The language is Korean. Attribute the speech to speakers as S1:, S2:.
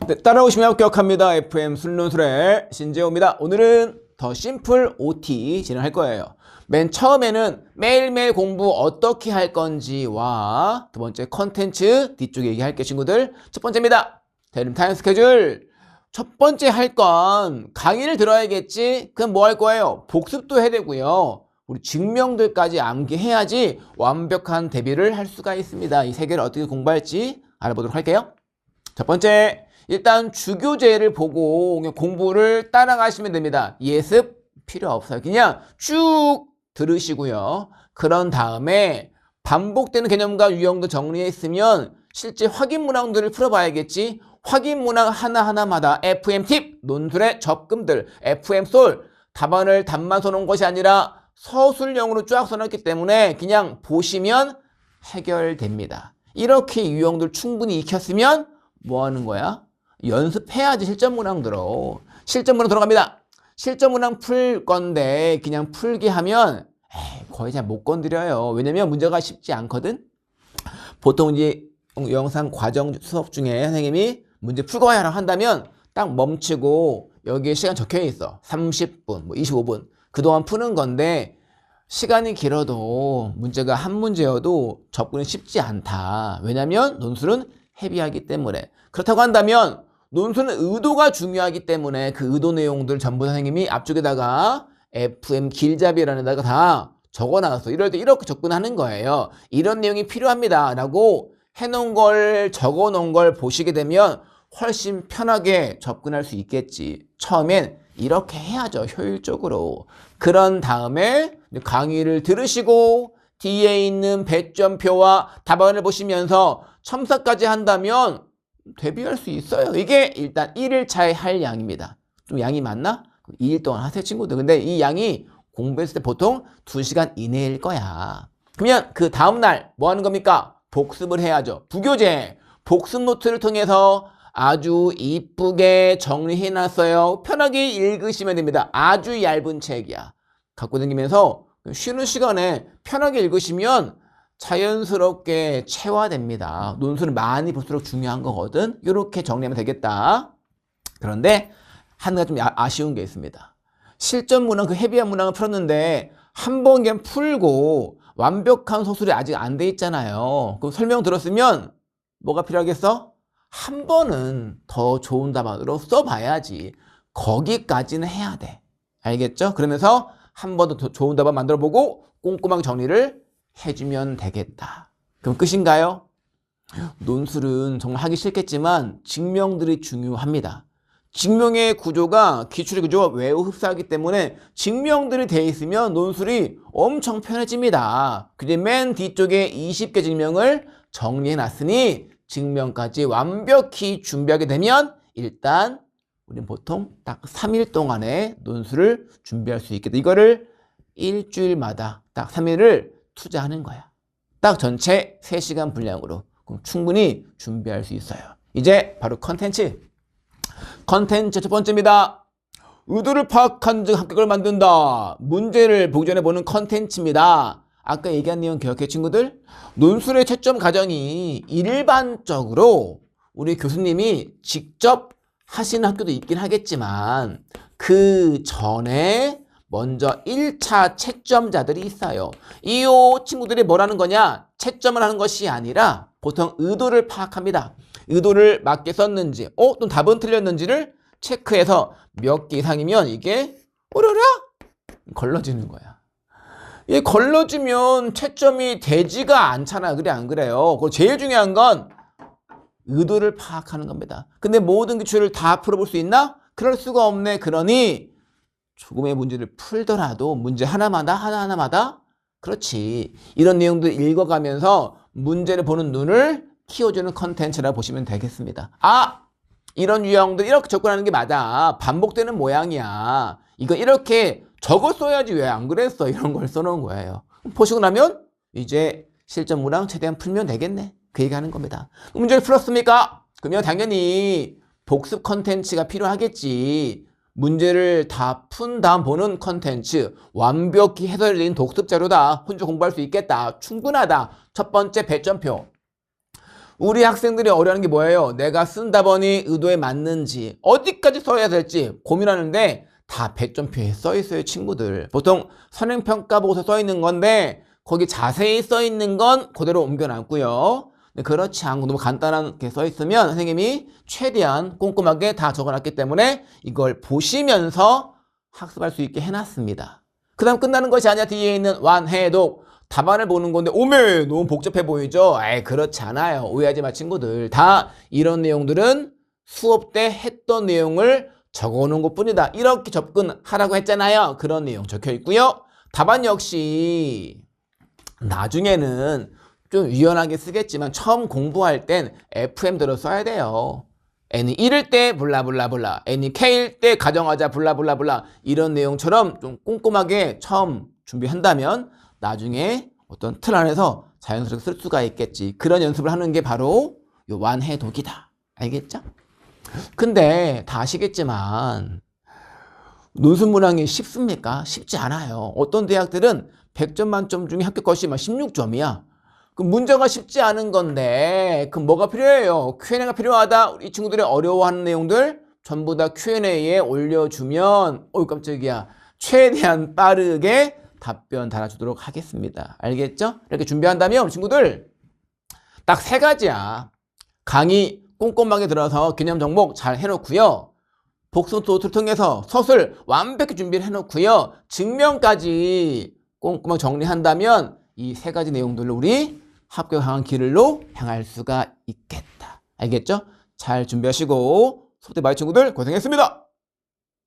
S1: 네, 따라오시면 합격합니다. FM 술론술의 신재호입니다. 오늘은 더 심플 OT 진행할 거예요. 맨 처음에는 매일매일 공부 어떻게 할 건지와 두 번째 컨텐츠 뒤쪽에 얘기할게요, 친구들. 첫 번째입니다. 대림 타임 스케줄. 첫 번째 할 건 강의를 들어야겠지. 그럼 뭐 할 거예요? 복습도 해야 되고요. 우리 증명들까지 암기해야지 완벽한 대비를 할 수가 있습니다. 이 세 개를 어떻게 공부할지 알아보도록 할게요. 첫 번째, 일단 주교재를 보고 공부를 따라가시면 됩니다. 예습 필요 없어요. 그냥 쭉 들으시고요. 그런 다음에 반복되는 개념과 유형도 정리했으면 실제 확인 문항들을 풀어봐야겠지. 확인 문항 하나하나마다 FM 팁, 논술의 접근들, FM 솔, 답안을 답만 써놓은 것이 아니라 서술형으로 쫙 써놨기 때문에 그냥 보시면 해결됩니다. 이렇게 유형들 충분히 익혔으면 뭐 하는 거야? 연습해야지 실전 문항 들어. 실전 문항 들어갑니다. 실전 문항 풀 건데 그냥 풀기 하면 거의 잘 못 건드려요. 왜냐면 문제가 쉽지 않거든. 보통 이제 영상 과정 수업 중에 선생님이 문제 풀고 와라 한다면 딱 멈추고 여기에 시간 적혀 있어. 30분, 뭐 25분. 그동안 푸는 건데 시간이 길어도 문제가 한 문제여도 접근이 쉽지 않다. 왜냐면 논술은 헤비하기 때문에. 그렇다고 한다면 논술은 의도가 중요하기 때문에 그 의도 내용들 전부 선생님이 앞쪽에다가 FM 길잡이라는 데다가 다 적어놨어. 이럴 때 이렇게 접근하는 거예요. 이런 내용이 필요합니다 라고 해놓은 걸 적어놓은 걸 보시게 되면 훨씬 편하게 접근할 수 있겠지. 처음엔 이렇게 해야죠. 효율적으로. 그런 다음에 강의를 들으시고 뒤에 있는 배점표와 답안을 보시면서 첨삭까지 한다면 대비할 수 있어요. 이게 일단 1일차에 할 양입니다. 좀 양이 많나? 2일 동안 하세요, 친구들. 근데 이 양이 공부했을 때 보통 2시간 이내일 거야. 그러면 그 다음날 뭐 하는 겁니까? 복습을 해야죠. 부교재, 복습 노트를 통해서 아주 이쁘게 정리해놨어요. 편하게 읽으시면 됩니다. 아주 얇은 책이야. 갖고 다니면서 쉬는 시간에 편하게 읽으시면 자연스럽게 체화됩니다. 논술을 많이 볼수록 중요한 거거든. 이렇게 정리하면 되겠다. 그런데 한 가지 좀 아쉬운 게 있습니다. 실전 문항, 그 헤비한 문항을 풀었는데 한 번 그냥 풀고 완벽한 서술이 아직 안 돼 있잖아요. 그럼 설명 들었으면 뭐가 필요하겠어? 한 번은 더 좋은 답안으로 써봐야지. 거기까지는 해야 돼. 알겠죠? 그러면서 한 번 더 좋은 답안 만들어보고 꼼꼼하게 정리를 해주면 되겠다. 그럼 끝인가요? 논술은 정말 하기 싫겠지만 증명들이 중요합니다. 증명의 구조가 기출의 구조가 매우 흡사하기 때문에 증명들이 돼 있으면 논술이 엄청 편해집니다. 근데 맨 뒤쪽에 20개 증명을 정리해 놨으니 증명까지 완벽히 준비하게 되면 일단 우리는 보통 딱 3일 동안에 논술을 준비할 수 있겠다. 이거를 일주일마다 딱 3일을 투자하는 거야. 딱 전체 3시간 분량으로. 그럼 충분히 준비할 수 있어요. 이제 바로 컨텐츠 첫 번째입니다. 의도를 파악한 즉 합격을 만든다. 문제를 보기 전에 보는 컨텐츠입니다. 아까 얘기한 내용 기억해, 친구들? 논술의 채점 과정이 일반적으로 우리 교수님이 직접 하시는 학교도 있긴 하겠지만 그 전에 먼저 1차 채점자들이 있어요. 이 친구들이 뭐라는 거냐? 채점을 하는 것이 아니라 보통 의도를 파악합니다. 의도를 맞게 썼는지, 또 답은 틀렸는지를 체크해서 몇 개 이상이면 이게 오려라 걸러지는 거야. 이게 걸러지면 채점이 되지가 않잖아. 그래 안 그래요? 그리고 제일 중요한 건 의도를 파악하는 겁니다. 근데 모든 기출을 다 풀어볼 수 있나? 그럴 수가 없네. 그러니 조금의 문제를 풀더라도 문제 하나마다 그렇지. 이런 내용들 읽어가면서 문제를 보는 눈을 키워주는 컨텐츠라 보시면 되겠습니다. 이런 유형들 이렇게 접근하는 게 맞아. 반복되는 모양이야. 이거 이렇게 적었어야지 왜 안 그랬어? 이런 걸 써놓은 거예요. 보시고 나면 이제 실전 문항 최대한 풀면 되겠네. 그 얘기하는 겁니다. 문제를 풀었습니까? 그러면 당연히 복습 컨텐츠가 필요하겠지. 문제를 다 푼 다음 보는 컨텐츠, 완벽히 해설된 독습 자료다. 혼자 공부할 수 있겠다. 충분하다. 첫 번째 배점표. 우리 학생들이 어려워하는 게 뭐예요? 내가 쓴 답안이 의도에 맞는지, 어디까지 써야 될지 고민하는데 다 배점표에 써 있어요, 친구들. 보통 선행평가 보고서 써 있는 건데 거기 자세히 써 있는 건 그대로 옮겨놨고요. 그렇지 않고 너무 간단하게 써 있으면 선생님이 최대한 꼼꼼하게 다 적어놨기 때문에 이걸 보시면서 학습할 수 있게 해놨습니다. 그 다음 끝나는 것이 아니야. 뒤에 있는 완해독. 답안을 보는 건데 오메 너무 복잡해 보이죠? 에이 그렇지 않아요. 오해하지 마 친구들. 다 이런 내용들은 수업 때 했던 내용을 적어놓은 것뿐이다. 이렇게 접근하라고 했잖아요. 그런 내용 적혀 있고요. 답안 역시 나중에는 좀 유연하게 쓰겠지만 처음 공부할 땐 FM대로 써야 돼요. n이 1일 때 블라블라블라, n이 k일 때 가정하자 블라블라블라 이런 내용처럼 좀 꼼꼼하게 처음 준비한다면 나중에 어떤 틀 안에서 자연스럽게 쓸 수가 있겠지. 그런 연습을 하는 게 바로 요 완해독이다. 알겠죠? 근데 다 아시겠지만 논술문항이 쉽습니까? 쉽지 않아요. 어떤 대학들은 100점 만점 중에 합격컷이 16점이야. 그 문제가 쉽지 않은 건데 그럼 뭐가 필요해요? Q&A가 필요하다. 우리 친구들이 어려워하는 내용들 전부 다 Q&A에 올려주면 깜짝이야. 최대한 빠르게 답변 달아주도록 하겠습니다. 알겠죠? 이렇게 준비한다면 우리 친구들 딱 3가지야. 강의 꼼꼼하게 들어서 개념 정복 잘 해놓고요. 복습 노트를 통해서 서술 완벽히 준비를 해놓고요. 증명까지 꼼꼼하게 정리한다면 이 3가지 내용들로 우리 합격한 길로 향할 수가 있겠다. 알겠죠? 잘 준비하시고 수업 때 많은 친구들 고생했습니다.